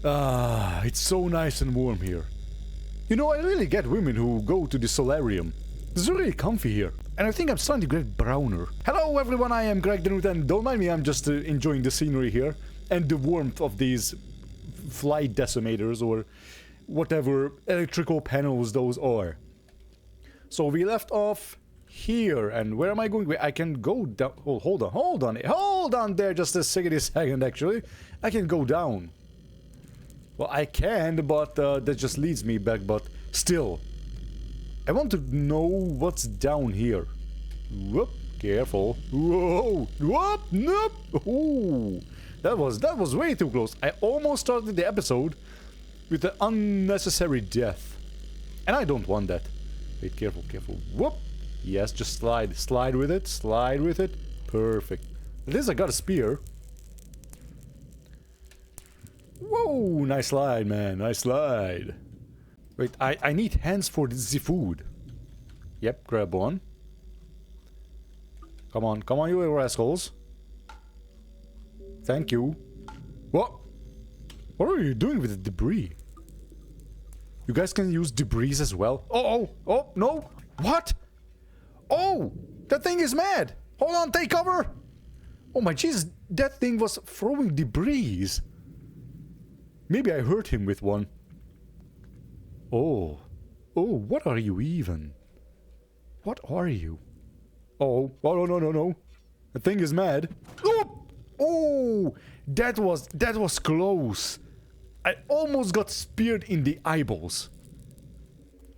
Ah, it's so nice and warm here. You know, I really get women who go to the solarium. It's really comfy here. And I think I'm starting to get browner. Hello everyone, I am Greg the Newt, and don't mind me, I'm just enjoying the scenery here. And the warmth of these flight decimators or whatever electrical panels those are. So we left off here, and where am I going? Wait, I can go down. Oh, hold on there just a second actually. I can go down. Well, I can, but that just leads me back, but still. I want to know what's down here. Whoop, careful. Whoa, whoop, nope. Ooh, that was way too close. I almost started the episode with an unnecessary death. And I don't want that. Wait, careful, careful. Whoop. Yes, just slide with it, slide with it. Perfect. At least I got a spear. Whoa, nice slide, man, nice slide. Wait, I need hands for the food. Yep, grab one. Come on, you rascals. Thank you. What? What are you doing with the debris? You guys can use debris as well. Oh, no. What? Oh, that thing is mad. Hold on, take cover. Oh my Jesus, that thing was throwing debris. Maybe I hurt him with one. Oh, what are you even? What are you? Oh, no. The thing is mad. Oh, that was close. I almost got speared in the eyeballs.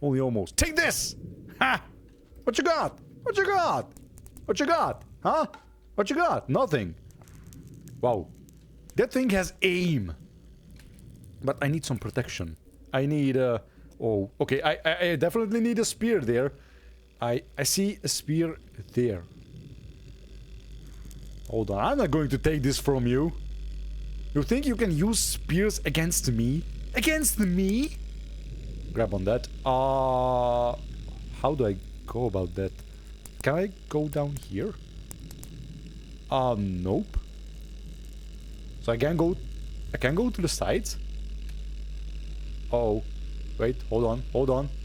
Only almost. Take this! Ha! What you got? What you got? What you got? Huh? What you got? Nothing. Wow. That thing has aim. But I need some protection. I need oh, okay, I definitely need a spear there. I see a spear there. Hold on, I'm not going to take this from you. You think you can use spears against me? Against me? Grab on that. How do I go about that? Can I go down here? Nope. So I can go to the sides? Oh, wait, hold on.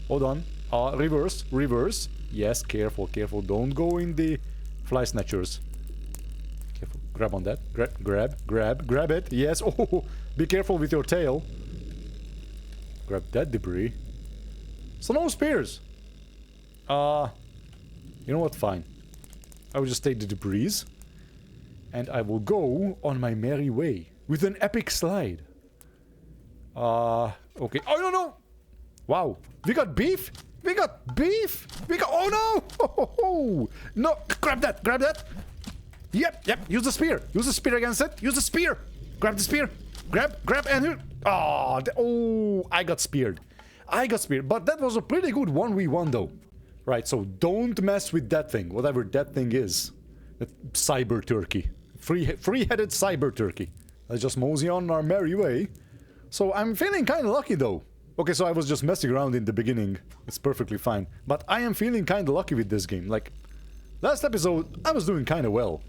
Reverse. Yes, careful. Don't go in the fly snatchers. Careful, grab on that. Grab it. Yes, oh, be careful with your tail. Grab that debris. So no spears. You know what, fine. I will just take the debris. And I will go on my merry way. With an epic slide. Okay. Oh, no. Wow. We got beef? Oh, no. No. Grab that. Yep. Use the spear against it. Use the spear. Grab the spear. Grab and... Oh, I got speared. But that was a pretty good 1v1 though. Right, so don't mess with that thing. Whatever that thing is. That cyber turkey. Three-headed cyber turkey. Let's just mosey on our merry way. So I'm feeling kind of lucky though. Okay, so I was just messing around in the beginning. It's perfectly fine. But I am feeling kind of lucky with this game. Like, last episode, I was doing kind of well.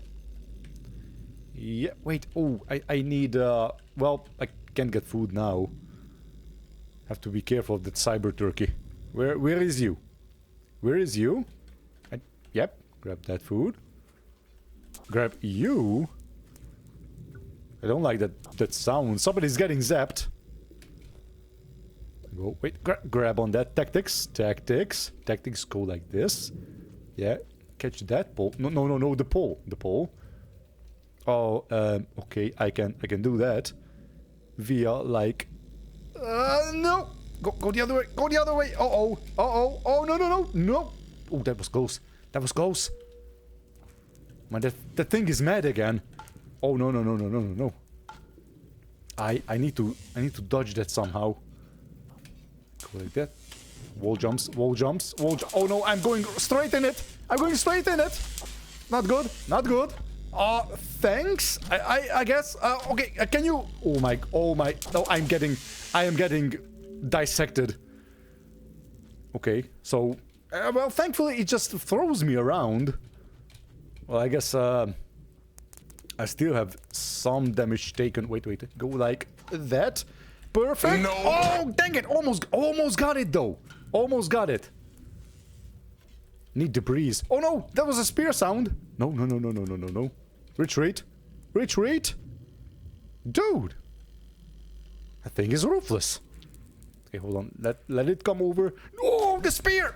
Yeah, wait. Oh, I need, well, I can't get food now. Have to be careful of that cyber turkey. Where is you? Yep, grab that food. Grab you. I don't like that sound. Somebody's getting zapped. Go, wait, grab on that. Tactics go like this. Yeah, catch that pole. No, the pole. Oh, okay, I can do that. Via, like... no! Go the other way! Oh, no! Oh, that was close. Man, that thing is mad again. Oh, no. I need to dodge that somehow. Go like that. Wall jumps. Oh no, I'm going straight in it. Not good. Thanks. I guess. Okay, can you... Oh my. No, I am getting dissected. Okay, so... well, thankfully it just throws me around. Well, I guess, I still have some damage taken. Wait. Go like that. Perfect. No. Oh, dang it. Almost got it, though. Almost got it. Need debris. Oh, no. That was a spear sound. No, no, no, no, no, no, no, no. Retreat. Retreat. Dude. That thing is ruthless. Okay, hold on. Let it come over. Oh, the spear.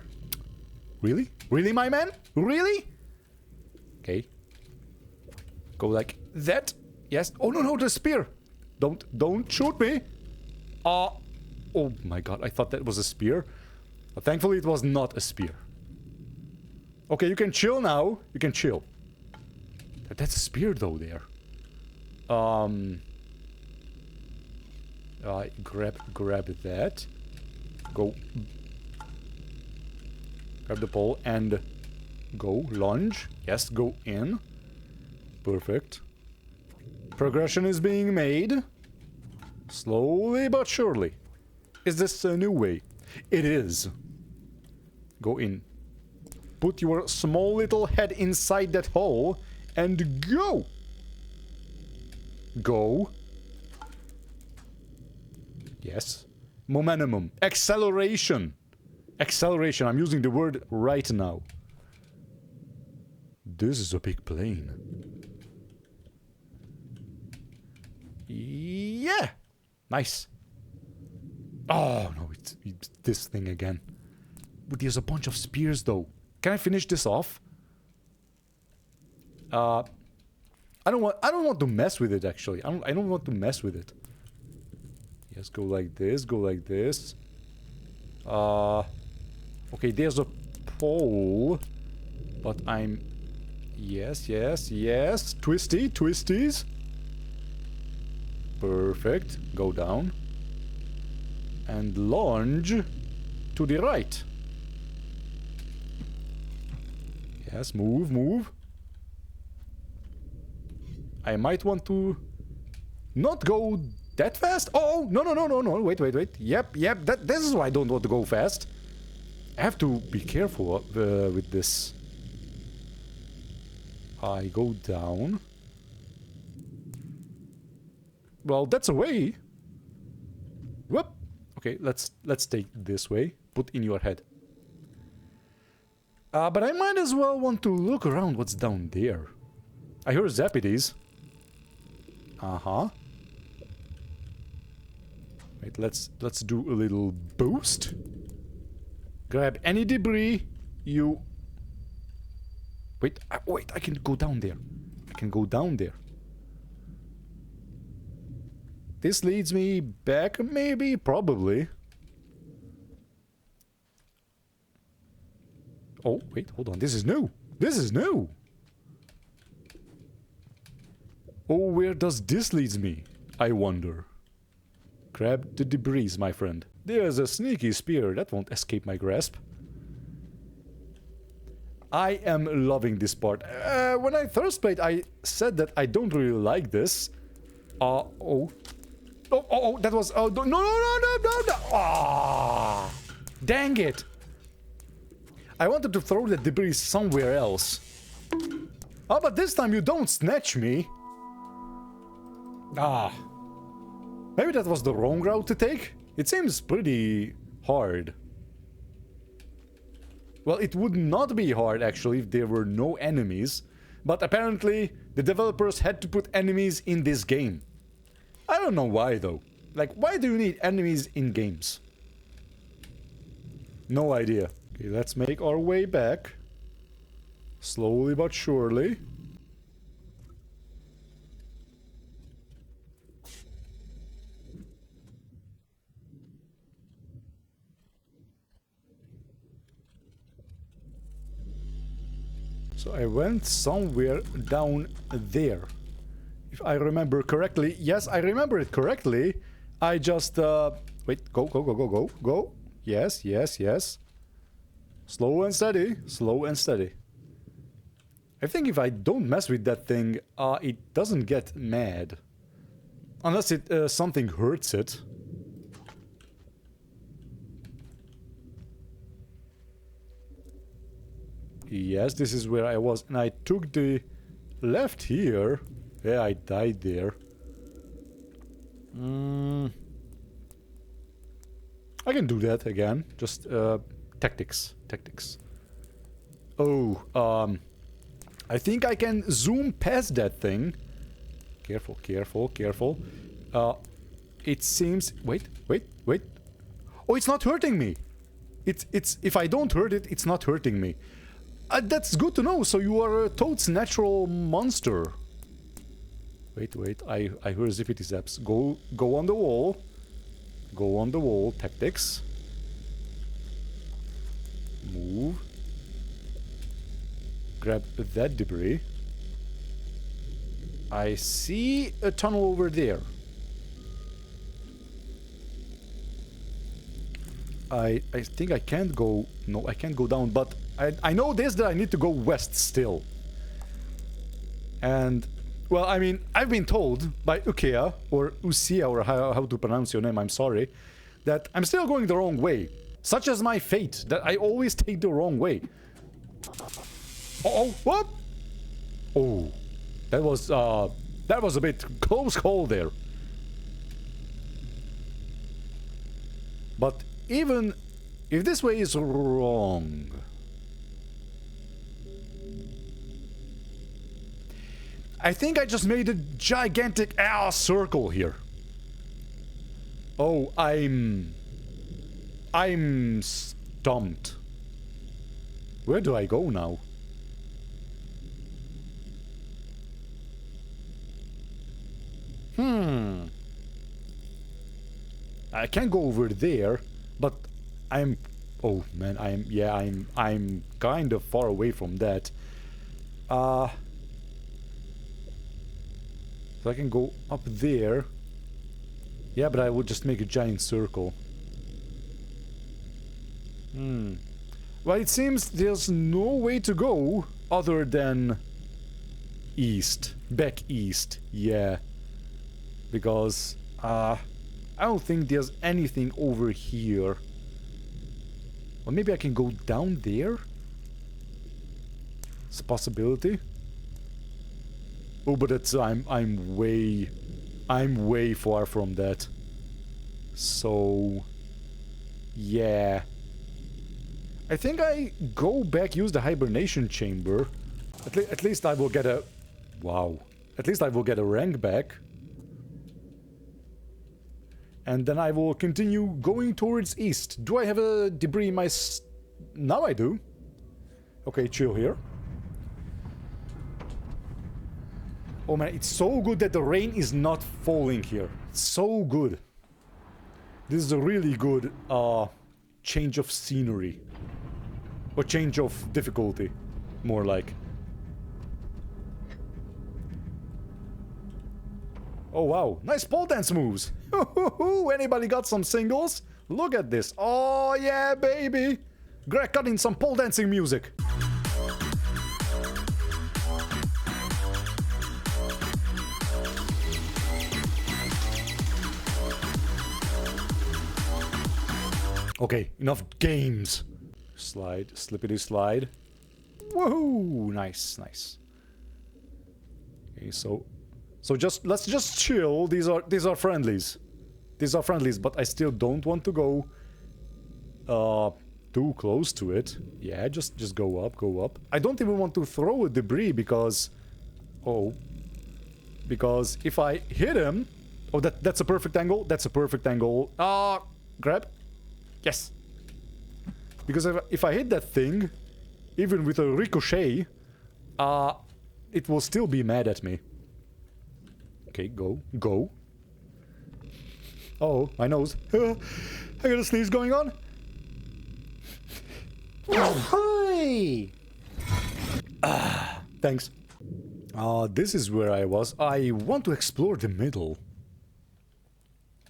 Really? Really, my man? Really? Okay. Go like that. Yes. Oh, no, no, the spear. Don't shoot me. Oh my god, I thought that was a spear. But thankfully, it was not a spear. Okay, you can chill now. You can chill. That's a spear, though, there. Grab that. Go. Grab the pole and go. Lunge. Yes, go in. Perfect. Progression is being made. Slowly but surely. Is this a new way? It is. Go in. Put your small little head inside that hole and go. Go. Yes. Momentum. Acceleration. Acceleration. I'm using the word right now. This is a big plane. Yeah. Nice. Oh, no, it's this thing again. But there's a bunch of spears, though. Can I finish this off? I don't want to mess with it, actually. I don't want to mess with it. Yes, go like this, go like this. Okay, there's a pole. But I'm... Yes, yes, yes. Twisty, twisties. Perfect. Go down. And lunge to the right. Yes, move, move. I might want to not go that fast. Oh, no, no, no, no, no. Wait, wait, wait. Yep, yep. This is why I don't want to go fast. I have to be careful with this. I go down. Well, that's a way. Whoop. Okay, let's take this way. Put in your head. But I might as well want to look around what's down there. I hear Zapides. Uh-huh. Wait, let's do a little boost. Grab any debris you... Wait, wait, I can go down there. I can go down there. This leads me back, maybe, probably. Oh, wait, hold on. This is new. This is new. Oh, where does this lead me? I wonder. Grab the debris, my friend. There's a sneaky spear that won't escape my grasp. I am loving this part. When I first played, I said that I don't really like this. Oh, that was... Oh, no, no, no, no, no, no. Ah, dang it. I wanted to throw the debris somewhere else. Oh, but this time you don't snatch me. Ah. Maybe that was the wrong route to take? It seems pretty hard. Well, it would not be hard, actually, if there were no enemies. But apparently, the developers had to put enemies in this game. I don't know why, though. Like, why do you need enemies in games? No idea. Okay, let's make our way back. Slowly but surely. So I went somewhere down there. If I remember correctly. Yes, I remember it correctly. I just... Wait, go, go, go, go, go, go. Yes, yes, yes. Slow and steady. Slow and steady. I think if I don't mess with that thing, it doesn't get mad. Unless it something hurts it. Yes, this is where I was, and I took the left here. Yeah, I died there. I can do that again. Just, tactics. Tactics. Oh, I think I can zoom past that thing. Careful, careful, careful. It seems... Wait. Oh, it's not hurting me. It's... If I don't hurt it, it's not hurting me. That's good to know. So you are a Toad's natural monster. Wait. I heard zippity zaps. Go on the wall. Go on the wall. Tactics. Move. Grab that debris. I see a tunnel over there. I think I can't go... No, I can't go down, but I know this, that I need to go west still. And... Well, I mean, I've been told by Ukea, or Usia, or how to pronounce your name, I'm sorry, that I'm still going the wrong way. Such as my fate, that I always take the wrong way. Uh-oh, what? Oh, that was a bit close call there. But even if this way is wrong... I think I just made a gigantic ass circle here. Oh, I'm stumped. Where do I go now? I can't go over there, but I'm... Oh man, I'm kind of far away from that. So I can go up there. Yeah, but I would just make a giant circle. Well, it seems there's no way to go other than east. Back east, yeah. Because, I don't think there's anything over here. Or maybe I can go down there? It's a possibility. Oh, but it's I'm way far from that. So yeah. I think I go back, use the hibernation chamber. At least I will get a... Wow. At least I will get a rank back. And then I will continue going towards east. Do I have a debris in my... Now I do. Okay, chill here. Oh man, it's so good that the rain is not falling here. It's so good. This is a really good change of scenery. Or change of difficulty, more like. Oh wow, nice pole dance moves. Anybody got some singles? Look at this. Oh yeah, baby. Greg cut in some pole dancing music. Okay, enough games. Slide, slippity slide. Woohoo! Nice, nice. Okay, so let's just chill. These are friendlies. These are friendlies, but I still don't want to go too close to it. Yeah, just go up, go up. I don't even want to throw a debris because because if I hit him, oh, that's a perfect angle. That's a perfect angle. Grab. Yes. Because if I hit that thing, even with a ricochet, it will still be mad at me. Okay, go. Oh, my nose. I got a sneeze going on. Hi! Thanks. This is where I was. I want to explore the middle.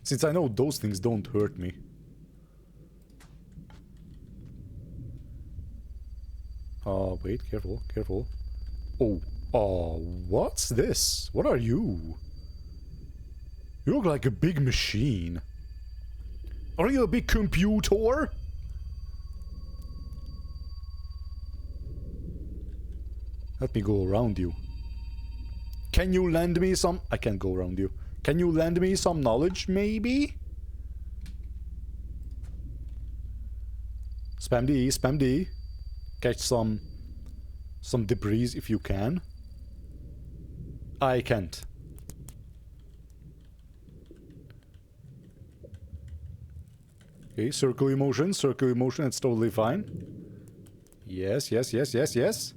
Since I know those things don't hurt me. Wait, careful, careful. Oh, what's this? What are you? You look like a big machine. Are you a big computer? Let me go around you. Can you lend me some... I can't go around you. Can you lend me some knowledge, maybe? Spam D, spam D. Catch some debris if you can. I can't. Okay, circular motion, it's totally fine. Yes, yes, yes, yes, yes.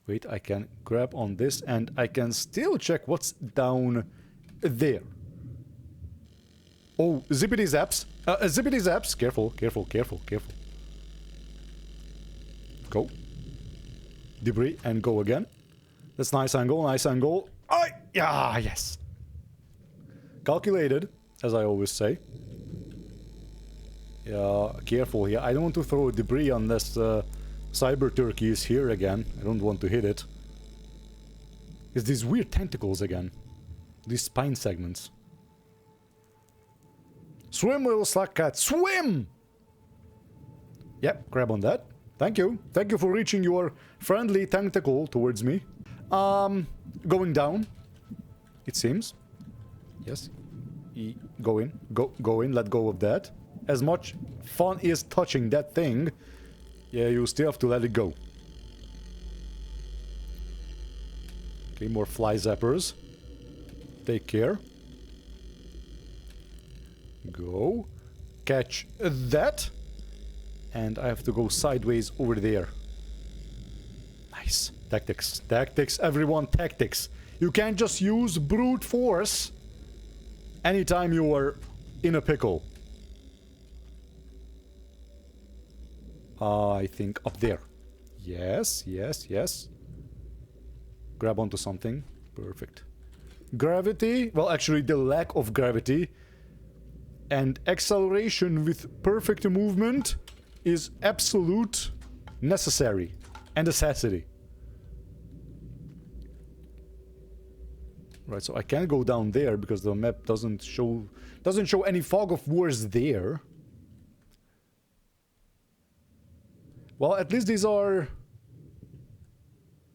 Wait, I can grab on this and I can still check what's down there. Oh, zippity zaps. Zippity zaps. Careful, careful, careful, careful. Go. Debris and go again. That's nice angle, nice angle. Oh, yeah, yes. Calculated, as I always say. Yeah, careful here. I don't want to throw debris unless Cyber Turkey is here again. I don't want to hit it. It's these weird tentacles again. These spine segments. Swim, little slack cat. Swim! Yep, grab on that. Thank you. Thank you for reaching your friendly tentacle towards me. Going down. It seems. Yes. Go in. Go in. Let go of that. As much fun is touching that thing, yeah, you still have to let it go. Okay, more fly zappers. Take care. Go. Catch that. And I have to go sideways over there. Nice. Tactics. Tactics, everyone, tactics. You can't just use brute force anytime you are in a pickle. I think up there. Yes, yes, yes. Grab onto something. Perfect. Gravity, well, actually the lack of gravity and acceleration with perfect movement is absolute necessary and necessity. Right, so I can't go down there because the map doesn't show any fog of wars there. Well, at least these are...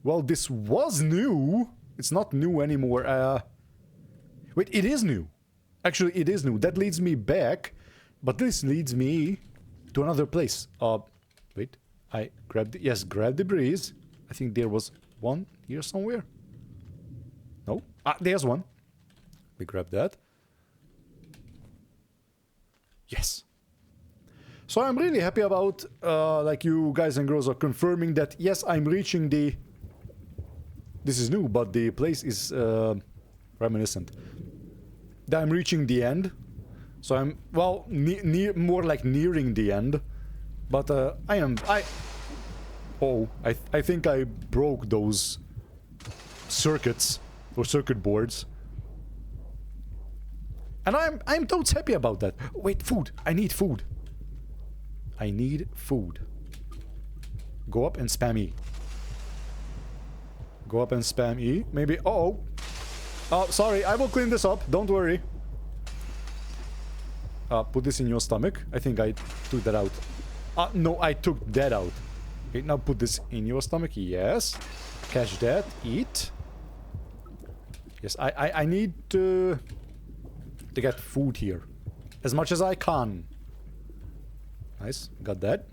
Well, this was new. It's not new anymore. Wait, it is new. Actually, it is new. That leads me back. But this leads me to another place. Wait. I grabbed... Yes, grab debris. I think there was one here somewhere. No? Ah, there's one. We grab that. Yes. So I'm really happy about, like, you guys and girls are confirming that, yes, I'm reaching the... This is new, but the place is reminiscent. That I'm reaching the end. So I'm, well, more like nearing the end. But Oh, I think I broke those circuits, or circuit boards. And I'm totes happy about that. Wait, food. I need food. I need food. Go up and spam E. Go up and spam E. Maybe... Uh-oh. Oh, sorry. I will clean this up. Don't worry. Put this in your stomach. I think I took that out. No, I took that out. Okay, now put this in your stomach. Yes. Catch that. Eat. Yes, I need to get food here. As much as I can. Nice, got that.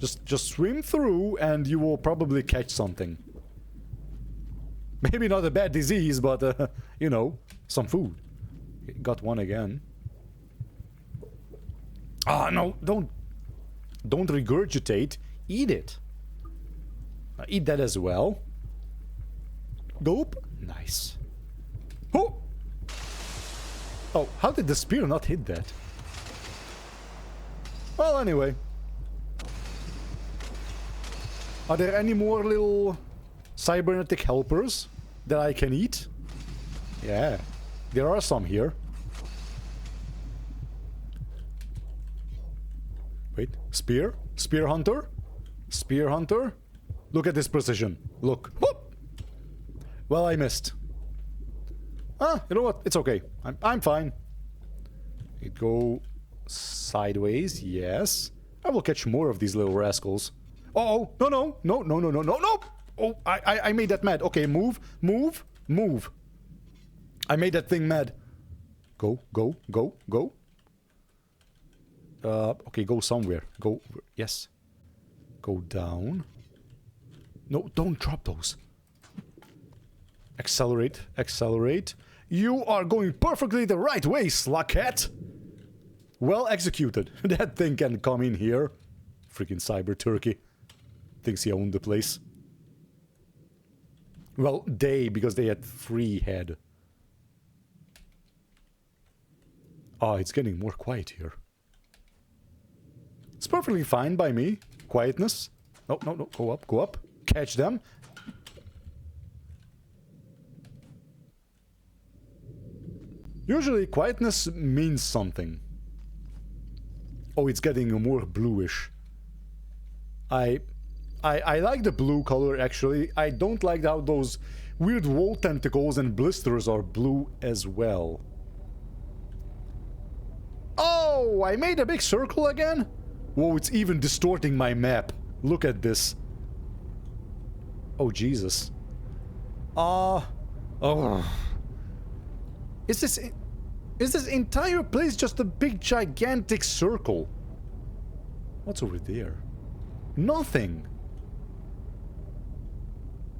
Just swim through and you will probably catch something. Maybe not a bad disease, but you know, some food. Got one again. Ah, no, don't regurgitate. Eat it. Eat that as well. Gulp. Nice. Oh! Oh, how did the spear not hit that? Well, anyway. Are there any more little cybernetic helpers that I can eat? Yeah, there are some here. Wait, spear? Spear hunter? Spear hunter? Look at this precision. Look. Whoop! Well, I missed. Ah, you know what? It's okay. I'm fine. It go sideways, yes. I will catch more of these little rascals. Uh-oh, no. Oh, I made that mad. Okay, move. I made that thing mad. Go. Okay, go somewhere. Go... Yes. Go down. No, don't drop those. Accelerate. Accelerate. You are going perfectly the right way, Sluckhead! Well executed. That thing can come in here. Freaking cyber turkey. Thinks he owned the place. Well, because they had 3 head. Oh, it's getting more quiet here. It's perfectly fine by me. Quietness. No, no, no. Go up, go up. Catch them. Usually, quietness means something. Oh, it's getting more bluish. I like the blue color, actually. I don't like how those weird wall tentacles and blisters are blue as well. Oh, I made a big circle again? Whoa, it's even distorting my map. Look at this. Oh, Jesus. Oh. Is this entire place just a big gigantic circle? What's over there? Nothing.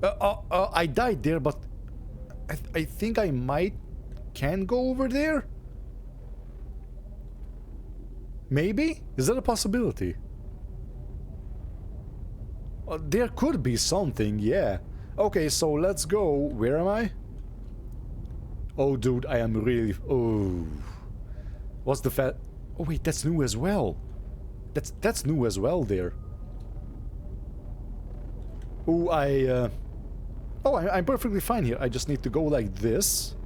I died there, but I think I can go over there? Maybe? Is that a possibility? There could be something, yeah. Okay, so let's go. Where am I? Oh, dude, I am really... Oh. What's the Oh, wait, that's new as well. That's new as well there. Oh, Oh, I'm perfectly fine here. I just need to go like this.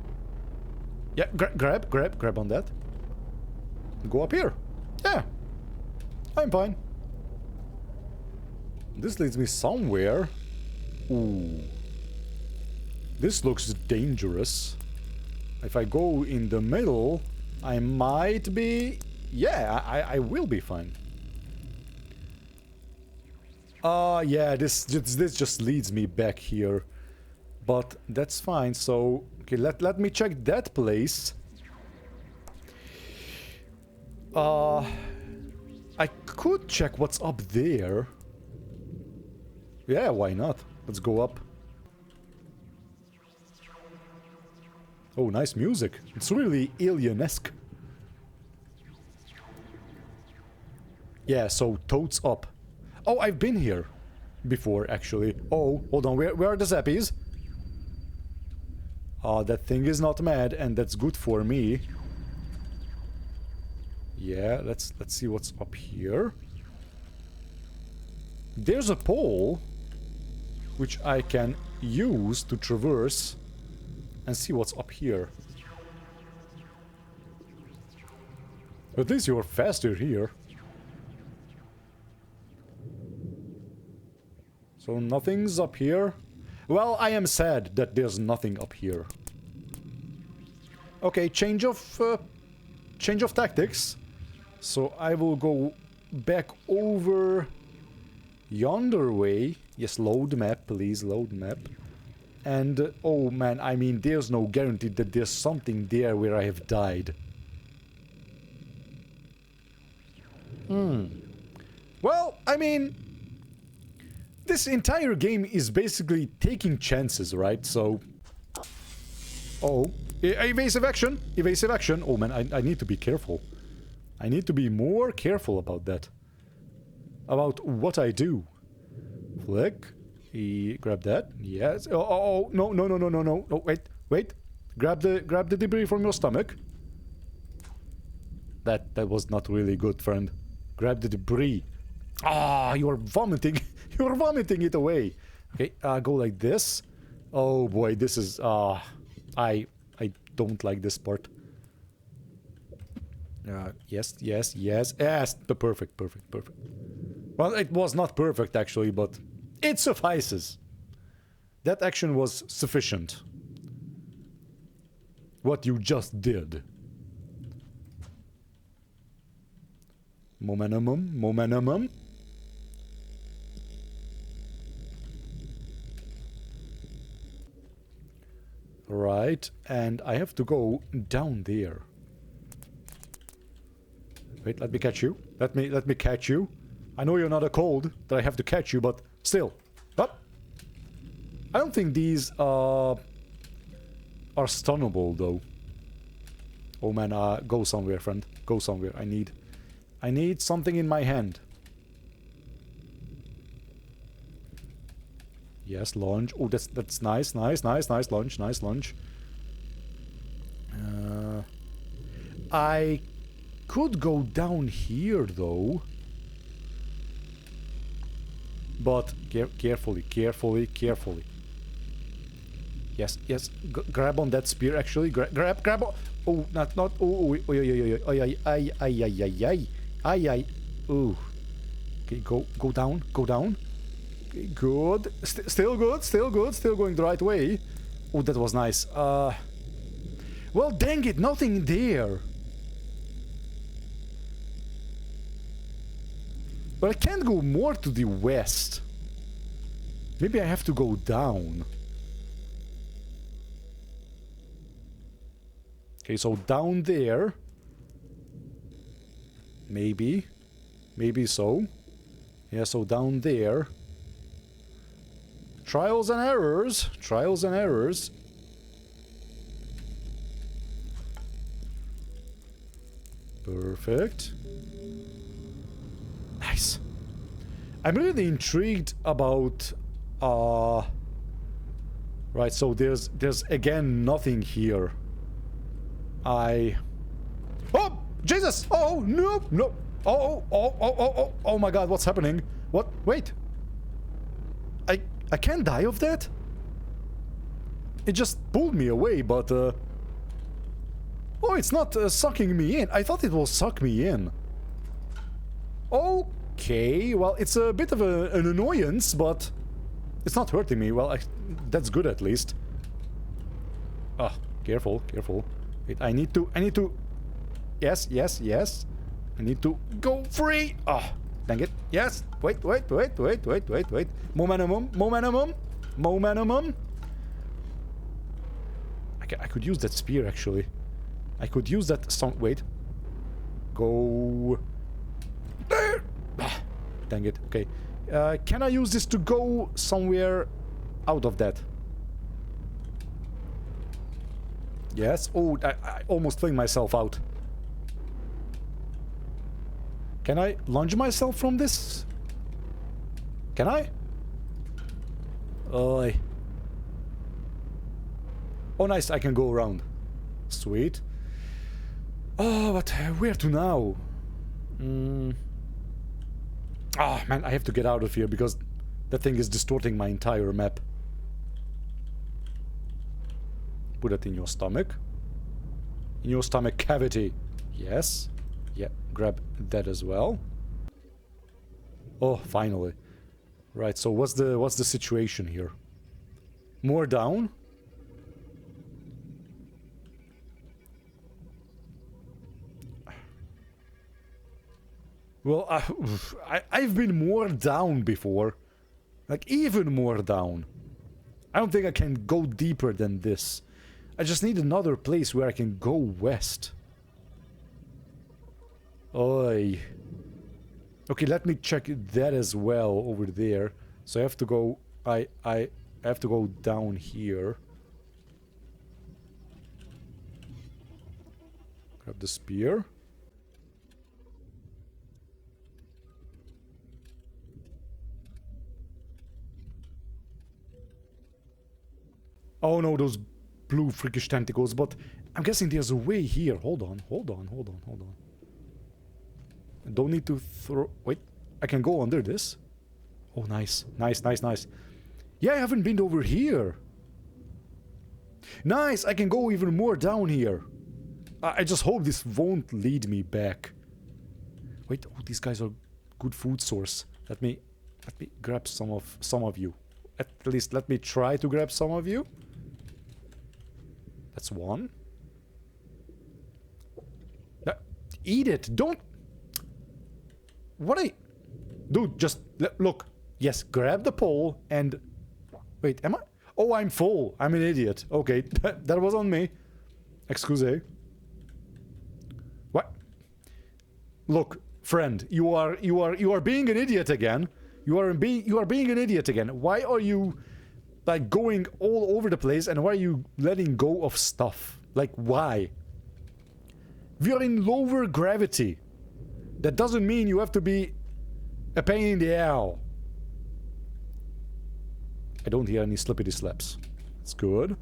Yeah, grab on that. Go up here. Yeah. I'm fine. This leads me somewhere. Ooh. This looks dangerous. If I go in the middle, I might be... Yeah, I will be fine. Yeah, this just leads me back here. But that's fine, so... Okay, let me check that place. I could check what's up there. Yeah, why not? Let's go up. Oh, nice music. It's really alien-esque. Yeah, so totes up. Oh, I've been here before, actually. Oh, hold on, where are the zappies? That thing is not mad, and that's good for me. Yeah, let's see what's up here. There's a pole which I can use to traverse and see what's up here. At least you're faster here. So nothing's up here. Well, I am sad that there's nothing up here. Okay, change of tactics. So I will go back over yonder way. Yes, load map, please, load map. And, oh man, I mean, there's no guarantee that there's something there where I have died. Well, I mean, this entire game is basically taking chances, right? So... Oh, evasive action! Evasive action! Oh man, I need to be careful. I need to be more careful about that. About what I do. Flick. Grab that. Yes. Oh, no, wait. Grab the debris from your stomach. That was not really good, friend. Grab the debris. Ah, you are vomiting. You are vomiting it away. Okay, go like this. Oh boy, this is I don't like this part. Yes. The perfect. Well, it was not perfect actually, but it suffices. That action was sufficient. What you just did. Momentum. Right, and I have to go down there. Wait, let me catch you. Let me catch you. I know you're not a cold that I have to catch you, but still. But I don't think these are stunnable though. Oh man, go somewhere, friend. Go somewhere. I need something in my hand. Yes, lunge. Oh, that's nice, nice lunge, nice lunge. I could go down here though. But carefully. Yes. Grab on that spear actually. Grab on. Oh, not. Oh, ay. Ooh. Okay, go down. Okay, good. Still good. Still going the right way. Oh, that was nice. Well, dang it, nothing there. But I can't go more to the west. Maybe I have to go down. Okay, so down there. Maybe. Maybe so. Yeah, so down there. Trials and errors. Trials and errors. Perfect. Nice. I'm really intrigued about right, so there's again nothing here. Oh Jesus! Oh no! Oh my god, what's happening? What? Wait. I can't die of that? It just pulled me away, but oh, it's not sucking me in. I thought it will suck me in. Okay, well, it's a bit of an annoyance, but it's not hurting me. Well, that's good at least. Ah, careful. Wait, I need to... Yes. I need to go free. Ah, dang it. Yes. Wait. Momentum. I could use that spear, actually. I could use that song. Wait. Go... There! Ah, dang it. Okay. Can I use this to go somewhere out of that? Yes. Oh, I almost flinged myself out. Can I lunge myself from this? Can I? Oh, nice. I can go around. Sweet. Oh, but where to now? Ah, man, I have to get out of here because that thing is distorting my entire map. Put it in your stomach. In your stomach cavity. Yes. Yeah, grab that as well. Oh, finally. Right, so what's the situation here? More down? Well, I've been more down before. Like, even more down. I don't think I can go deeper than this. I just need another place where I can go west. Oi. Okay, let me check that as well over there. So I have to go... I have to go down here. Grab the spear. Oh no, those blue freakish tentacles, but I'm guessing there's a way here. Hold on. I don't need to throw... Wait, I can go under this? Oh, nice. Yeah, I haven't been over here. Nice, I can go even more down here. I just hope this won't lead me back. Wait, oh, these guys are good food source. Let me grab some of you. At least let me try to grab some of you. That's one. Eat it. Don't... Dude, just... Look. Yes, grab the pole and... Wait, am I... Oh, I'm full. I'm an idiot. Okay, that was on me. Excuse. What? Look, friend, you are being an idiot again. You are being an idiot again. Why are you like going all over the place, and why are you letting go of stuff? Like, why? We are in lower gravity. That doesn't mean you have to be a pain in the ass. I don't hear any slippity slaps. That's good.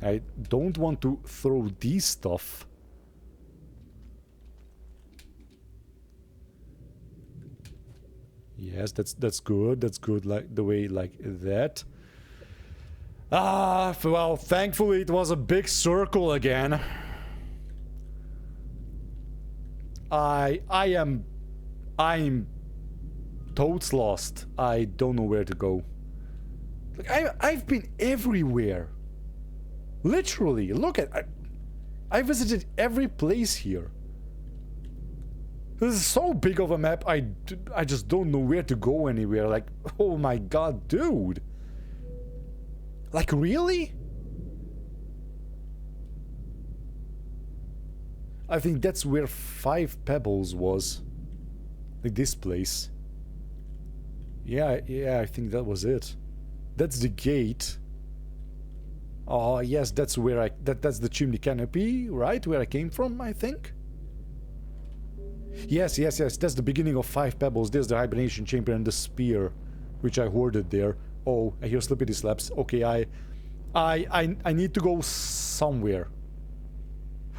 I don't want to throw these stuff. Yes, that's good. That's good, like the way like that. Ah, well, thankfully it was a big circle again. I'm totes lost. I don't know where to go. Like I've been everywhere. Literally, look at I visited every place here. This is so big of a map, I just don't know where to go anywhere. Like, oh my god, dude. Like, really? I think that's where 5 Pebbles was. Like this place. Yeah, I think that was it. That's the gate. Oh, yes, that's where that's the chimney canopy, right? Where I came from, I think. Yes, that's the beginning of 5 Pebbles. There's the hibernation chamber and the spear, which I hoarded there. Oh, I hear slippity slaps. Okay, I need to go somewhere.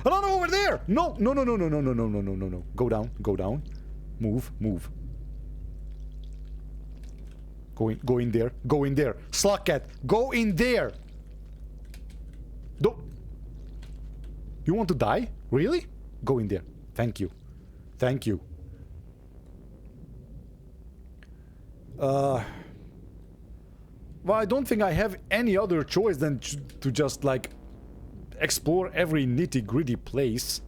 Oh, no, over there! No. Go down. Move. Go in there. Slugcat, go in there! You want to die? Really? Go in there. Thank you. Well, I don't think I have any other choice than to just, like, explore every nitty-gritty place.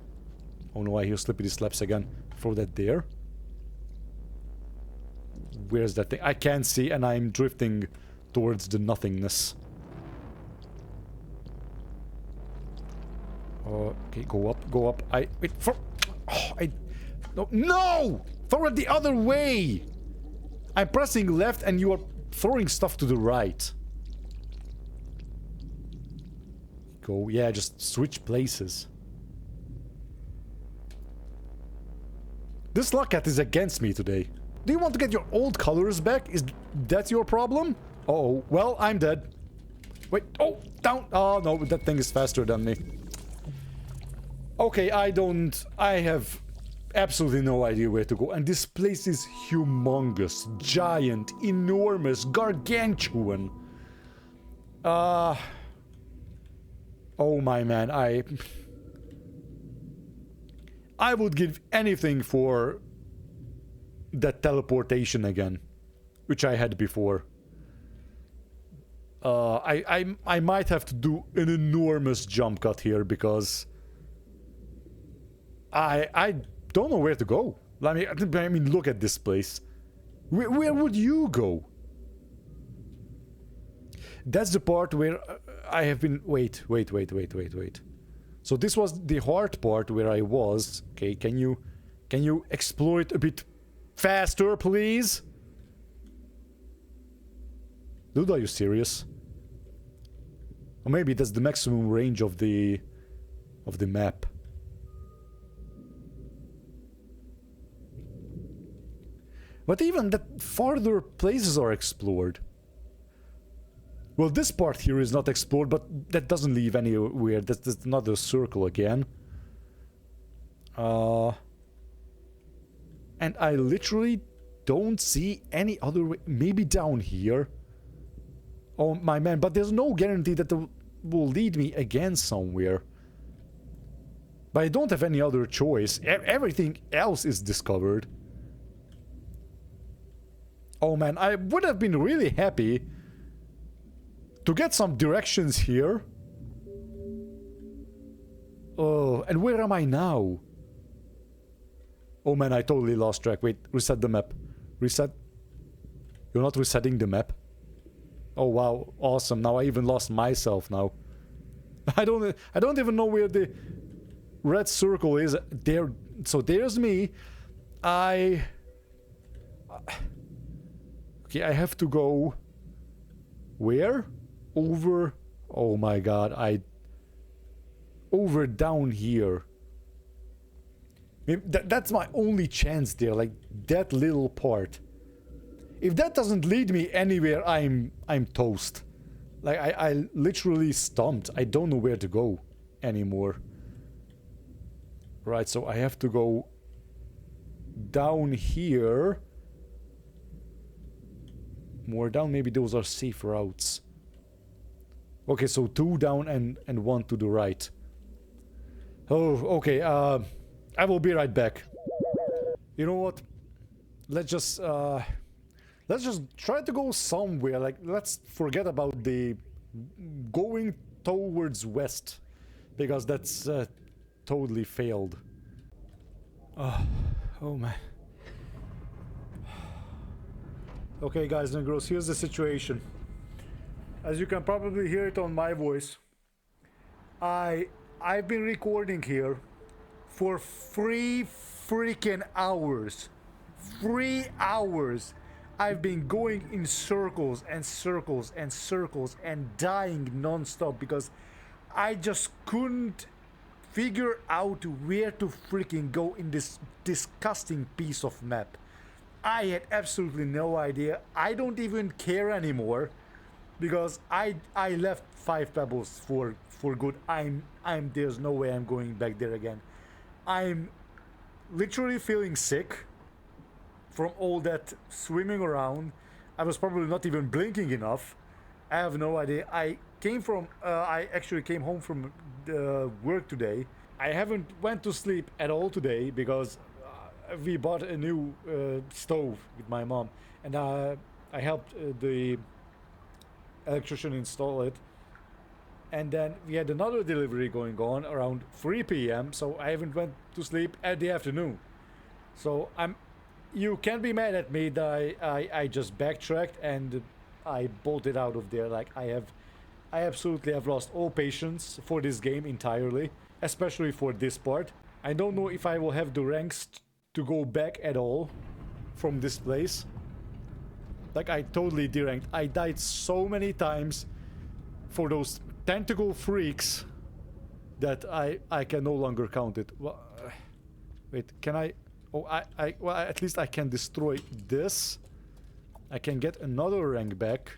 Oh no, I hear slippity slaps again. Throw that there. Where's that thing? I can't see, and I'm drifting towards the nothingness. Okay, go up. Wait, for... Oh, No! Throw it the other way! I'm pressing left and you are throwing stuff to the right. Go, yeah, just switch places. This Slugcat is against me today. Do you want to get your old colors back? Is that your problem? Uh-oh, well, I'm dead. Wait, oh, down! Oh, no, that thing is faster than me. Okay, I have absolutely no idea where to go. And this place is humongous, giant, enormous, gargantuan. Oh my man, I would give anything for that teleportation again, which I had before. I might have to do an enormous jump cut here because I don't know where to go. I mean, look at this place. Where would you go? That's the part where I have been... Wait. So this was the hard part where I was. Okay, can you explore it a bit faster, please? Dude, are you serious? Or maybe that's the maximum range of the map. But even that farther places are explored. Well, this part here is not explored, but that doesn't leave anywhere. That's another circle again. And I literally don't see any other way. Maybe down here. Oh, my man, but there's no guarantee that it will lead me again somewhere. But I don't have any other choice. Everything else is discovered. Oh man, I would have been really happy to get some directions here. Oh, and where am I now? Oh man, I totally lost track. Wait, reset the map. Reset. You're not resetting the map. Oh wow, awesome. Now I even lost myself now. I don't even know where the... red circle is there. So there's me. Okay, I have to go... Where? Over... Oh my god, over down here. That's my only chance there, like that little part. If that doesn't lead me anywhere, I'm toast. Like I literally stumped. I don't know where to go anymore. Right, so I have to go down here. More down, maybe those are safe routes. Okay, so 2 down and 1 to the right. Oh, okay, I will be right back. You know what? Let's just try to go somewhere. Like, let's forget about the going towards west, because that's totally failed. Oh man. Okay, guys and girls, here's the situation. As you can probably hear it on my voice, I've been recording here for 3 freaking hours. 3 hours. I've been going in circles and circles and circles and dying non-stop because I just couldn't figure out where to freaking go in this disgusting piece of map. I had absolutely no idea. I don't even care anymore because I left 5 Pebbles for good. There's no way I'm going back there again. I'm literally feeling sick from all that swimming around. I was probably not even blinking enough. I have no idea. I actually came home from work today. I haven't went to sleep at all today because we bought a new stove with my mom, and I helped the electrician install it. And then we had another delivery going on around 3 p.m. so I haven't went to sleep at the afternoon. So you can't be mad at me that I just backtracked and I bolted out of there. Like I absolutely have lost all patience for this game entirely, especially for this part. I don't know if I will have the ranks to go back at all from this place. Like I totally deranked. I died so many times for those tentacle freaks that I can no longer count it. Well, wait, can I? Oh, well, at least I can destroy this. I can get another rank back.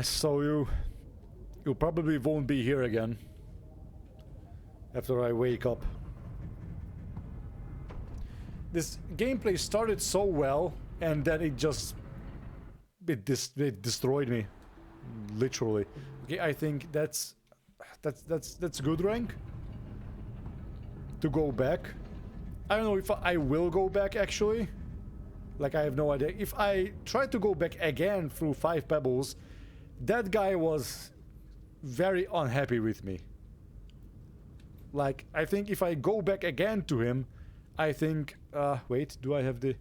So you probably won't be here again after I wake up. This gameplay started so well, and then it destroyed me, literally. Okay, I think that's good rank to go back. I don't know if I will go back actually. Like I have no idea. If I try to go back again through 5 Pebbles, that guy was very unhappy with me. Like I think if I go back again to him, I think wait, do I have the...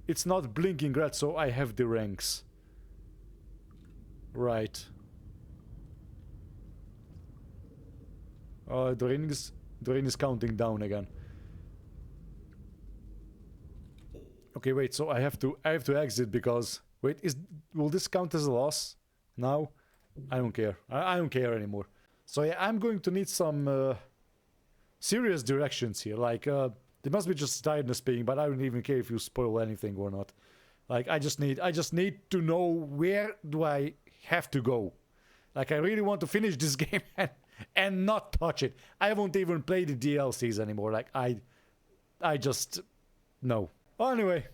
It's not blinking red, so I have the ranks. Right. The rain is counting down again. Okay, wait, so I have to exit because... Wait, will this count as a loss? Now? I don't care. I don't care anymore. So yeah, I'm going to need some serious directions here. Like, there must be just tiredness being, but I don't even care if you spoil anything or not. Like, I just need to know where do I have to go. Like, I really want to finish this game and not touch it. I won't even play the DLCs anymore. Like, I just... No. Well, anyway,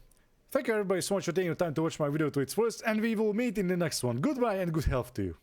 thank you everybody so much for taking the time to watch my video to its first, and we will meet in the next one. Goodbye and good health to you.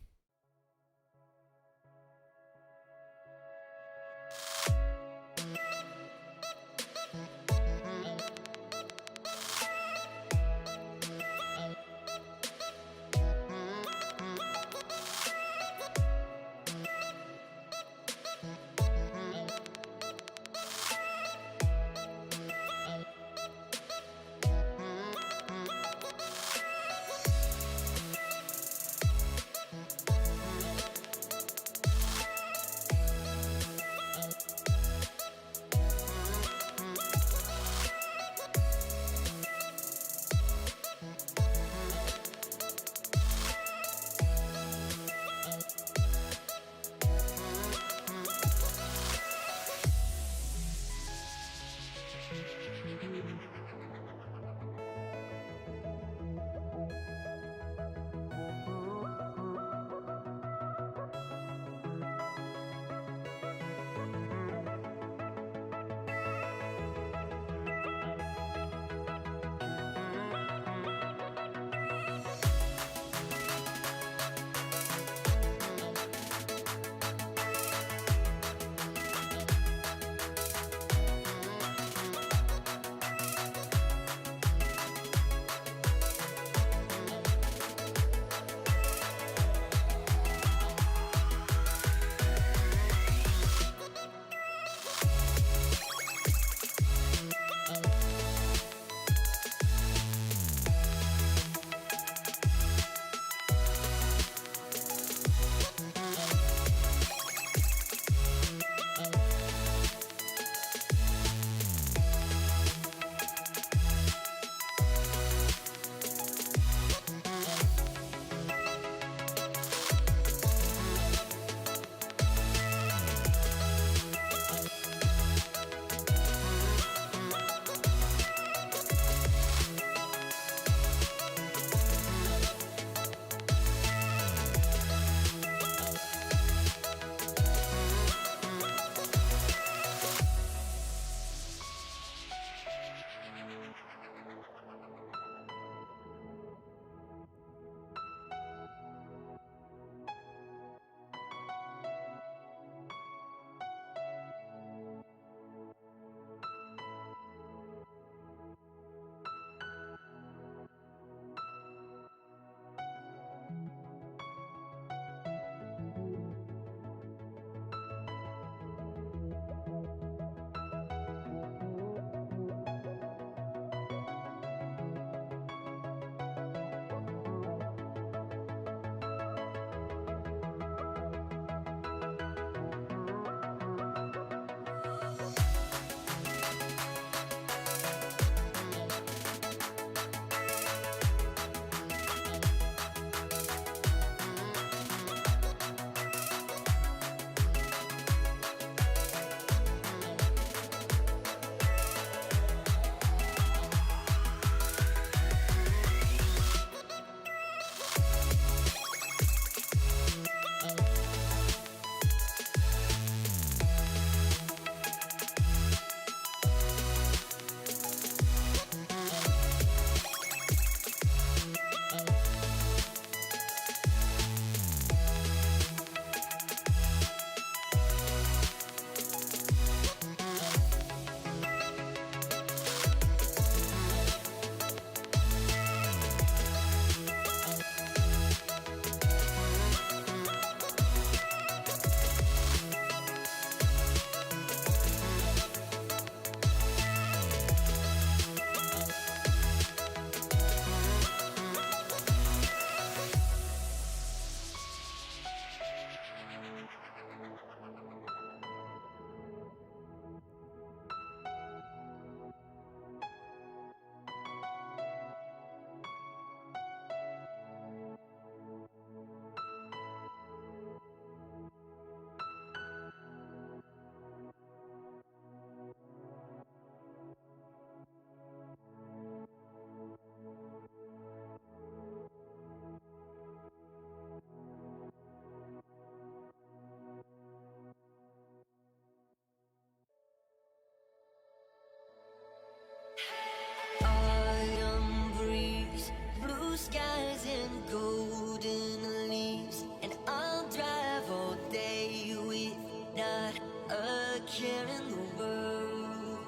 care in the world.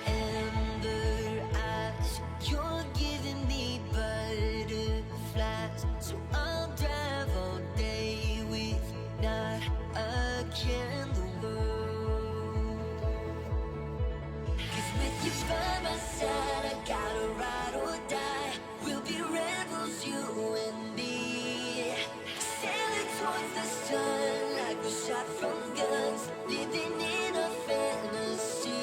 Amber eyes, you're giving me butterflies, so I'll drive all day with not a care in the world. 'Cause with you by my side, I gotta ride or die. We'll be rebels, you and me, sailing towards the sun like we're shot from guns, living in a fantasy.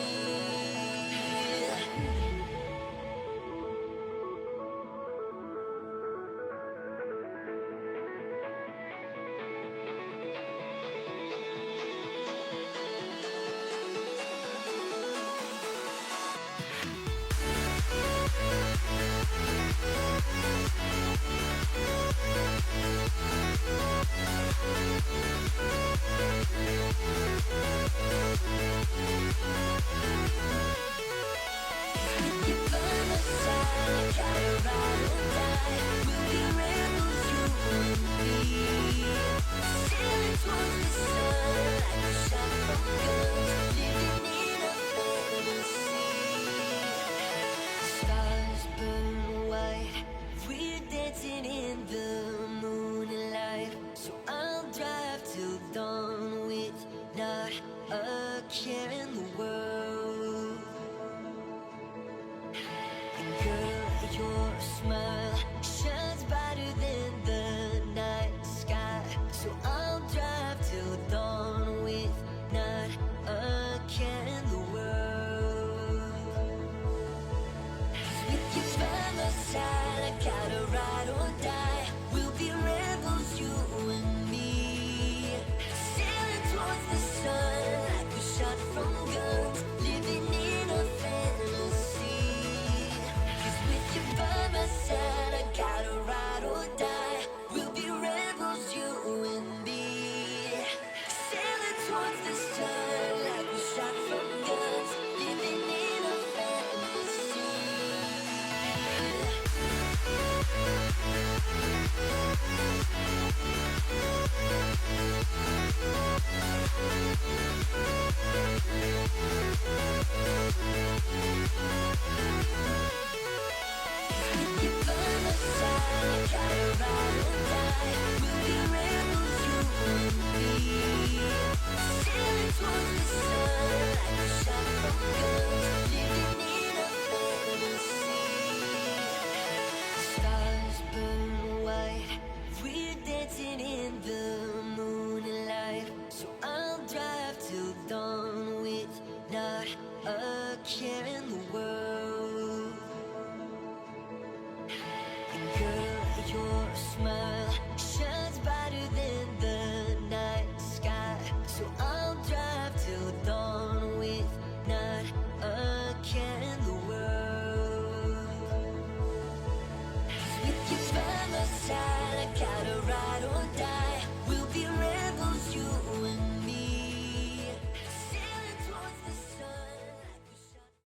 A care in the world. And girl, your smile shines brighter than the night sky, so I'll drive till dawn with not a care in the world. 'Cause with you by my side, I gotta ride or die. We'll be rebels, you and me, sailing towards the sun like we're shot from guns, living in a fantasy. 'Cause with you by my side, I gotta ride or die. We'll be rebels, you and me, sailing towards the sun